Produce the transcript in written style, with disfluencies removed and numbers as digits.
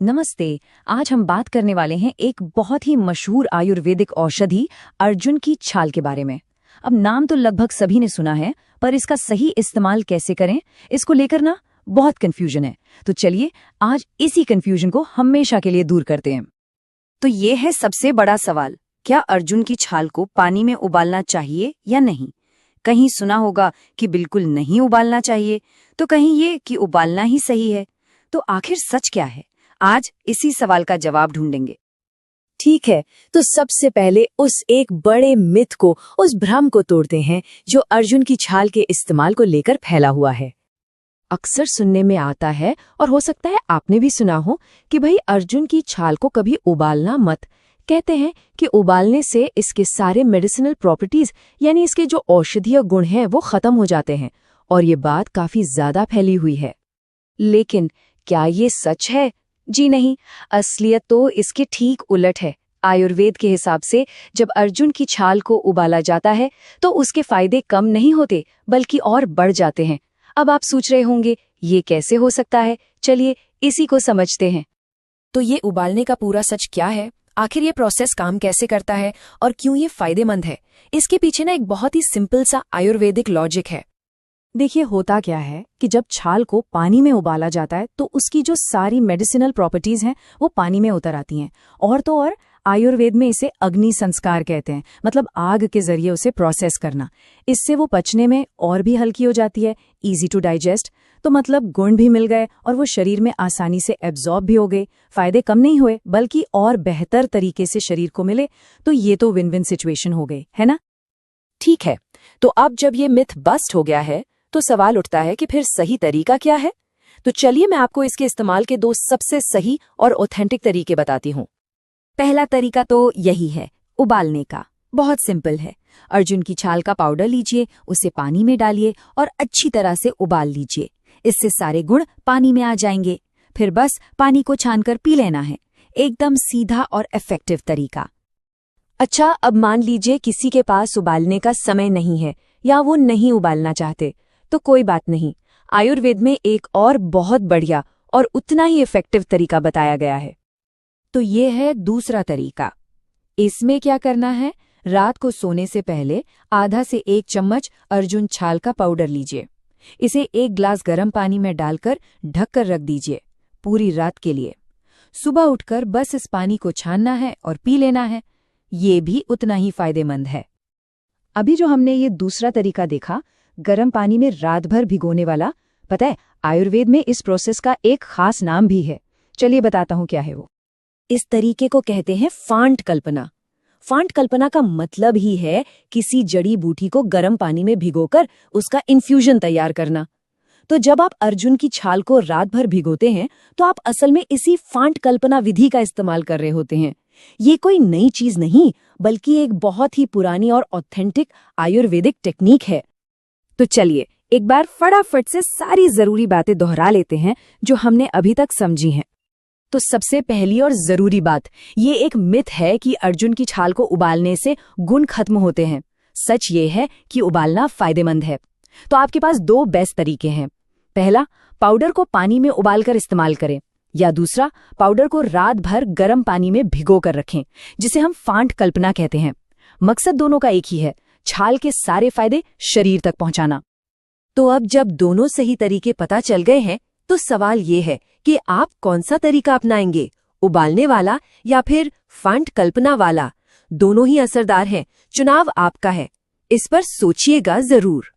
नमस्ते। आज हम बात करने वाले हैं एक बहुत ही मशहूर आयुर्वेदिक औषधि अर्जुन की छाल के बारे में। अब नाम तो लगभग सभी ने सुना है, पर इसका सही इस्तेमाल कैसे करें, इसको लेकर ना बहुत कंफ्यूजन है। तो चलिए आज इसी कंफ्यूजन को हमेशा के लिए दूर करते हैं। तो ये है सबसे बड़ा सवाल, क्या अर्जुन की छाल को पानी में उबालना चाहिए या नहीं? कहीं सुना होगा कि बिल्कुल नहीं उबालना चाहिए, तो कहीं ये कि उबालना ही सही है। तो आखिर सच क्या है? आज इसी सवाल का जवाब ढूंढेंगे। ठीक है, तो सबसे पहले उस एक बड़े मिथ को, उस भ्रम को तोड़ते हैं जो अर्जुन की छाल के इस्तेमाल को लेकर फैला हुआ है। अक्सर सुनने में आता है, और हो सकता है आपने भी सुना हो, कि भाई अर्जुन की छाल को कभी उबालना मत। कहते हैं कि उबालने से इसके सारे मेडिसिनल प्रॉपर्टीज यानी इसके जो औषधीय गुण हैं वो खत्म हो जाते हैं, और ये बात काफी ज्यादा फैली हुई है। लेकिन क्या ये सच है? जी नहीं, असलियत तो इसके ठीक उलट है। आयुर्वेद के हिसाब से जब अर्जुन की छाल को उबाला जाता है तो उसके फायदे कम नहीं होते बल्कि और बढ़ जाते हैं। अब आप सोच रहे होंगे ये कैसे हो सकता है? चलिए इसी को समझते हैं। तो ये उबालने का पूरा सच क्या है? आखिर ये प्रोसेस काम कैसे करता है और क्यों ये फायदेमंद है? इसके पीछे ना एक बहुत ही सिंपल सा आयुर्वेदिक लॉजिक है। देखिए, होता क्या है कि जब छाल को पानी में उबाला जाता है तो उसकी जो सारी मेडिसिनल प्रॉपर्टीज हैं वो पानी में उतर आती हैं। और तो और आयुर्वेद में इसे अग्नि संस्कार कहते हैं, मतलब आग के जरिए उसे प्रोसेस करना। इससे वो पचने में और भी हल्की हो जाती है, इजी टू डाइजेस्ट। तो मतलब गुण भी मिल गए और वो शरीर में आसानी से एब्जॉर्ब भी हो गए। फायदे कम नहीं हुए बल्कि और बेहतर तरीके से शरीर को मिले। तो ये तो विन विन सिचुएशन हो गई, है ना? ठीक है, तो अब जब ये मिथ बस्ट हो गया है तो सवाल उठता है कि फिर सही तरीका क्या है? तो चलिए मैं आपको इसके इस्तेमाल के दो सबसे सही और ऑथेंटिक तरीके बताती हूँ। पहला तरीका तो यही है, उबालने का। बहुत सिंपल है। अर्जुन की छाल का पाउडर लीजिए, उसे पानी में डालिए और अच्छी तरह से उबाल लीजिए। इससे सारे गुण पानी में आ जाएंगे। फिर बस पानी को छानकर पी लेना है। एकदम सीधा और इफेक्टिव तरीका। अच्छा, अब मान लीजिए किसी के पास उबालने का समय नहीं है या वो नहीं उबालना चाहते, तो कोई बात नहीं। आयुर्वेद में एक और बहुत बढ़िया और उतना ही इफेक्टिव तरीका बताया गया है। तो ये है दूसरा तरीका। इसमें क्या करना है? रात को सोने से पहले आधा से 1 चम्मच अर्जुन छाल का पाउडर लीजिए। इसे 1 ग्लास गर्म पानी में डालकर ढककर रख दीजिए पूरी रात के लिए। सुबह उठकर बस इस पानी को छानना है और पी लेना है। ये भी उतना ही फायदेमंद है। अभी जो हमने ये दूसरा तरीका देखा, गर्म पानी में रात भर भिगोने वाला, पता है आयुर्वेद में इस प्रोसेस का एक खास नाम भी है। चलिए बताता हूँ क्या है वो। इस तरीके को कहते हैं फांट कल्पना। फांट कल्पना का मतलब ही है किसी जड़ी बूटी को गर्म पानी में भिगोकर उसका इन्फ्यूजन तैयार करना। तो जब आप अर्जुन की छाल को रात भर भिगोते हैं तो आप असल में इसी फांट कल्पना विधि का इस्तेमाल कर रहे होते हैं। ये कोई नई चीज नहीं बल्कि एक बहुत ही पुरानी और ऑथेंटिक आयुर्वेदिक टेक्निक है। तो चलिए एक बार फटाफट से सारी जरूरी बातें दोहरा लेते हैं जो हमने अभी तक समझी हैं। तो सबसे पहली और जरूरी बात, ये एक मिथ है कि अर्जुन की छाल को उबालने से गुण खत्म होते हैं। सच ये है कि उबालना फायदेमंद है। तो आपके पास 2 बेस्ट तरीके हैं। पहला, पाउडर को पानी में उबालकर इस्तेमाल करें, या दूसरा, पाउडर को रात भर गर्म पानी में भिगो कर रखें, जिसे हम फांट कल्पना कहते हैं। मकसद दोनों का एक ही है, छाल के सारे फायदे शरीर तक पहुंचाना। तो अब जब दोनों सही तरीके पता चल गए हैं तो सवाल ये है कि आप कौन सा तरीका अपनाएंगे, उबालने वाला या फिर फांट कल्पना वाला? दोनों ही असरदार हैं, चुनाव आपका है। इस पर सोचिएगा जरूर।